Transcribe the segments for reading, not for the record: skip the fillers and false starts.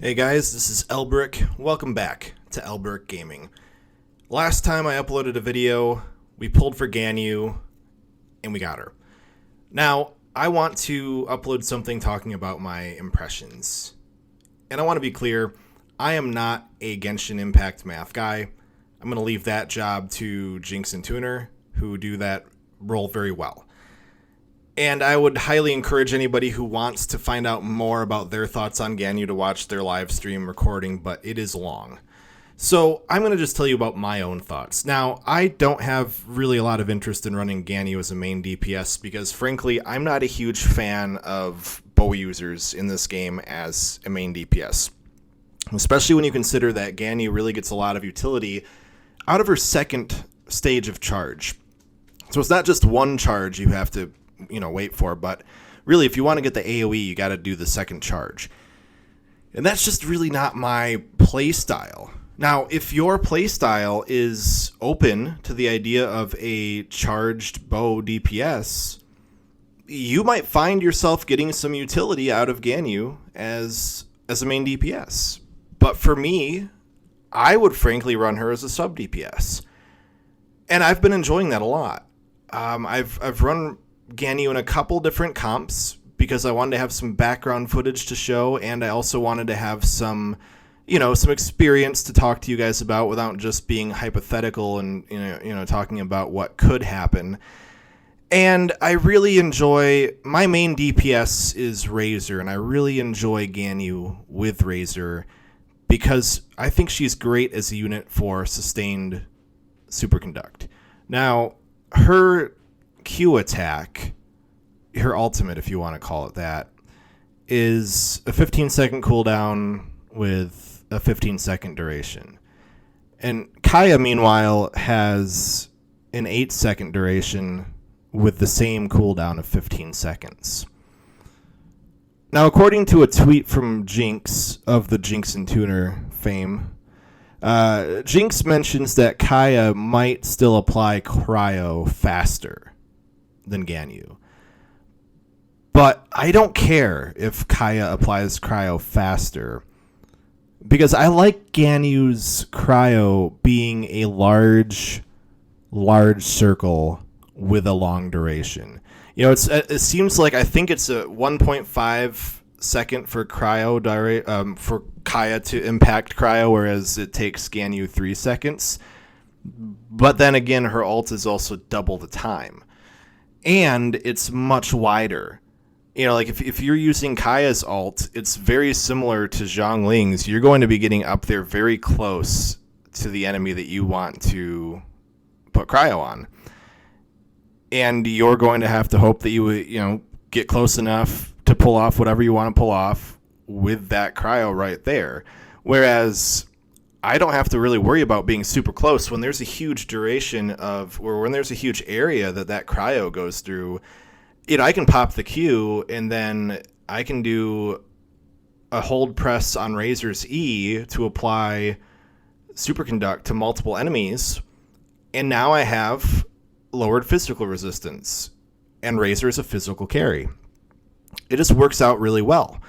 Hey guys, this is Elbrick. Welcome back to Elbrick Gaming. Last time I uploaded a video, we pulled for Ganyu, and we got her. Now, I want to upload something talking about my impressions. And I want to be clear, I am not a Genshin Impact math guy. I'm going to leave that job to Jinx and Tuner, who do that role very well. And I would highly encourage anybody who wants to find out more about their thoughts on Ganyu to watch their live stream recording, but it is long. So I'm going to just tell you about my own thoughts. Now, I don't have really a lot of interest in running Ganyu as a main DPS because, frankly, I'm not a huge fan of bow users in this game as a main DPS. Especially when you consider that Ganyu really gets a lot of utility out of her second stage of charge. So it's not just one charge you have to wait for, but really if you want to get the AoE, you got to do the second charge. And that's just really not my play style. Now, if your play style is open to the idea of a charged bow DPS, you might find yourself getting some utility out of Ganyu as a main DPS. But for me, I would frankly run her as a sub DPS. And I've been enjoying that a lot. I've run Ganyu in a couple different comps because I wanted to have some background footage to show, and I also wanted to have some experience to talk to you guys about without just being hypothetical and talking about what could happen. And I really enjoy my main DPS is Razor, and I really enjoy Ganyu with Razor because I think she's great as a unit for sustained superconduct. Now, her Q attack, her ultimate, if you want to call it that, is a 15-second cooldown with a 15-second duration. And Kaya, meanwhile, has an 8-second duration with the same cooldown of 15 seconds. Now, according to a tweet from Jinx of the Jinx and Tuner fame, Jinx mentions that Kaya might still apply cryo faster than Ganyu. But I don't care if Kaya applies cryo faster because I like Ganyu's cryo being a large circle with a long duration. It seems like I think it's a 1.5 second for cryo for Kaya to impact cryo, whereas it takes Ganyu 3 seconds. But then again, her ult is also double the time. And it's much wider. If you're using Kaya's ult, it's very similar to Zhongling's. You're going to be getting up there very close to the enemy that you want to put cryo on. And you're going to have to hope that you get close enough to pull off whatever you want to pull off with that cryo right there. Whereas I don't have to really worry about being super close when there's a huge duration or when there's a huge area that cryo goes through. I can pop the Q and then I can do a hold press on Razor's E to apply superconduct to multiple enemies. And now I have lowered physical resistance and Razor is a physical carry. It just works out really well.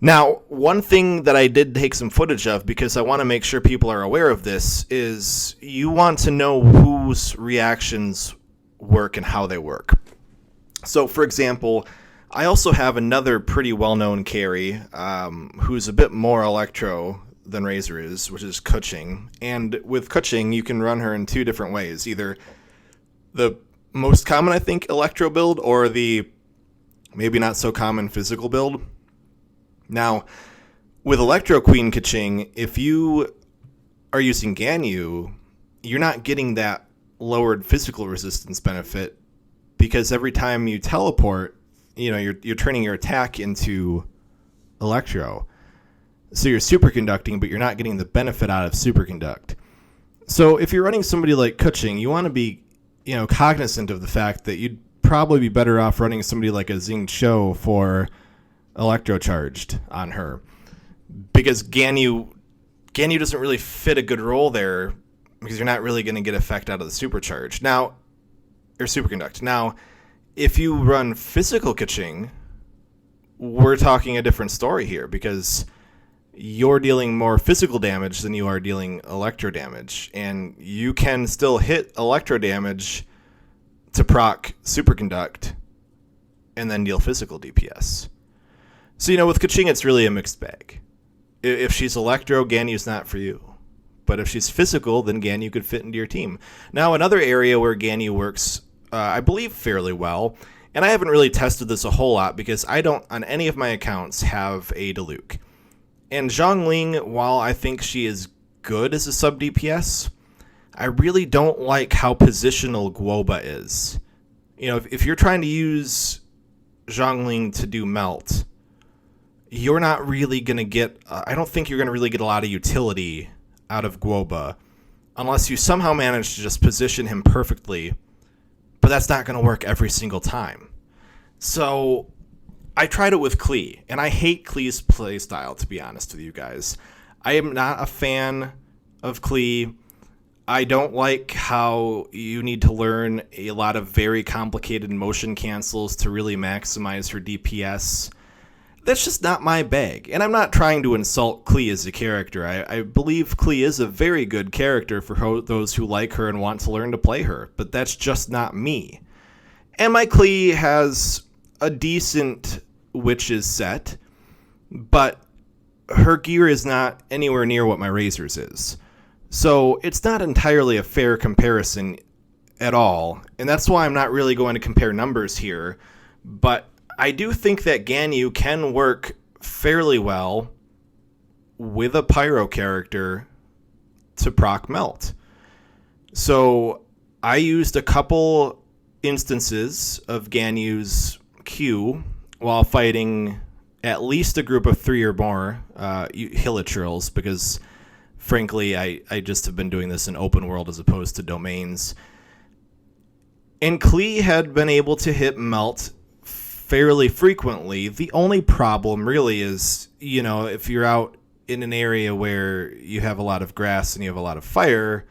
Now, one thing that I did take some footage of because I want to make sure people are aware of this is you want to know whose reactions work and how they work. So, for example, I also have another pretty well-known carry who's a bit more electro than Razor is, which is Kuching. And with Kuching, you can run her in two different ways. Either the most common, I think, electro build or the maybe not so common physical build. Now, with Electro Queen Kuching, if you are using Ganyu, you're not getting that lowered physical resistance benefit because every time you teleport, you're turning your attack into Electro. So you're superconducting, but you're not getting the benefit out of superconduct. So if you're running somebody like Kuching, you want to be, cognizant of the fact that you'd probably be better off running somebody like a Xing Cho for electrocharged on her because Ganyu doesn't really fit a good role there because you're not really going to get effect out of the supercharge or superconduct. Now, if you run physical Kuching, we're talking a different story here because you're dealing more physical damage than you are dealing electro damage. And you can still hit electro damage to proc superconduct and then deal physical DPS. So, with Keqing, it's really a mixed bag. If she's electro, Ganyu's not for you. But if she's physical, then Ganyu could fit into your team. Now, another area where Ganyu works, I believe, fairly well, and I haven't really tested this a whole lot because I don't, on any of my accounts, have a Diluc. And Zhongling, while I think she is good as a sub DPS, I really don't like how positional Guoba is. If you're trying to use Zhongling to do melt, you're not really going to get, I don't think you're going to really get a lot of utility out of Guoba unless you somehow manage to just position him perfectly, but that's not going to work every single time. So I tried it with Klee, and I hate Klee's playstyle, to be honest with you guys. I am not a fan of Klee. I don't like how you need to learn a lot of very complicated motion cancels to really maximize her DPS. That's just not my bag. And I'm not trying to insult Klee as a character. I believe Klee is a very good character for those who like her and want to learn to play her. But that's just not me. And my Klee has a decent Witches set, but her gear is not anywhere near what my Razor's is. So it's not entirely a fair comparison at all. And that's why I'm not really going to compare numbers here. But I do think that Ganyu can work fairly well with a Pyro character to proc melt. So I used a couple instances of Ganyu's Q while fighting at least a group of 3 or more Hilichurls, because frankly I just have been doing this in open world as opposed to domains. And Klee had been able to hit melt fairly frequently. The only problem really is, if you're out in an area where you have a lot of grass and you have a lot of fire,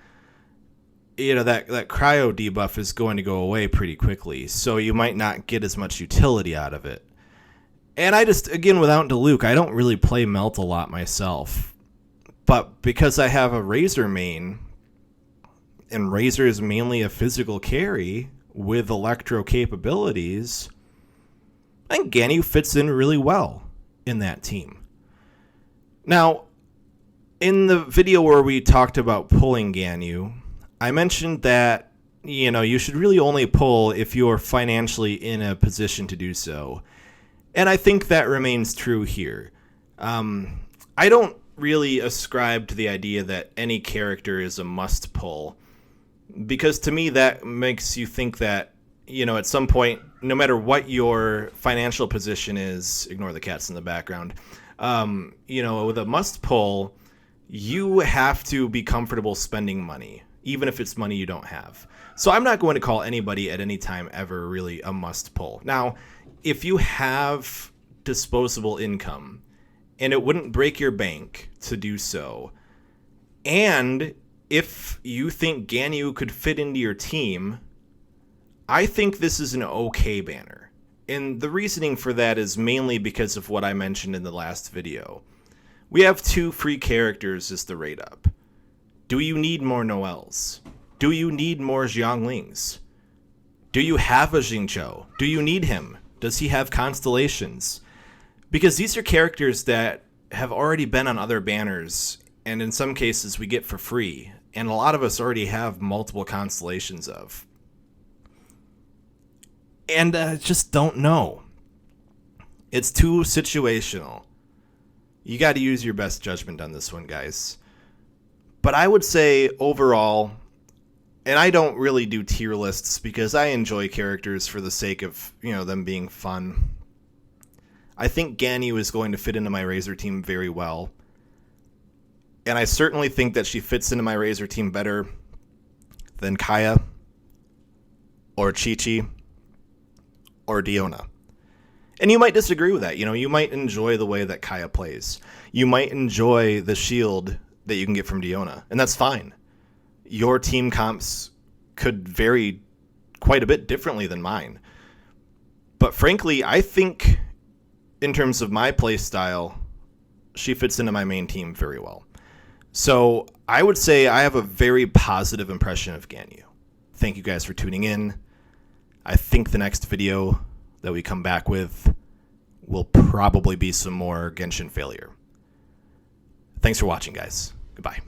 that cryo debuff is going to go away pretty quickly. So you might not get as much utility out of it. And I just, again, without Diluc, I don't really play melt a lot myself. But because I have a Razor main, and Razor is mainly a physical carry with electro capabilities, I think Ganyu fits in really well in that team. Now, in the video where we talked about pulling Ganyu, I mentioned that, you should really only pull if you're financially in a position to do so. And I think that remains true here. I don't really ascribe to the idea that any character is a must pull, because to me that makes you think that, at some point, no matter what your financial position is, ignore the cats in the background, with a must pull, you have to be comfortable spending money, even if it's money you don't have. So I'm not going to call anybody at any time ever really a must pull. Now, if you have disposable income and it wouldn't break your bank to do so, and if you think Ganyu could fit into your team, I think this is an okay banner. And the reasoning for that is mainly because of what I mentioned in the last video. We have 2 free characters as the rate up. Do you need more Noels? Do you need more Xianglings? Do you have a Xingqiu? Do you need him? Does he have constellations? Because these are characters that have already been on other banners, and in some cases we get for free, and a lot of us already have multiple constellations of. And just don't know. It's too situational. You got to use your best judgment on this one, guys. But I would say overall, and I don't really do tier lists because I enjoy characters for the sake of, them being fun. I think Ganyu is going to fit into my Razor team very well. And I certainly think that she fits into my Razor team better than Kaya or Chi-Chi or Diona. And you might disagree with that. You might enjoy the way that Kaya plays. You might enjoy the shield that you can get from Diona, and that's fine. Your team comps could vary quite a bit differently than mine. But frankly, I think in terms of my play style, she fits into my main team very well. So I would say I have a very positive impression of Ganyu. Thank you guys for tuning in. I think the next video that we come back with will probably be some more Genshin failure. Thanks for watching, guys. Goodbye.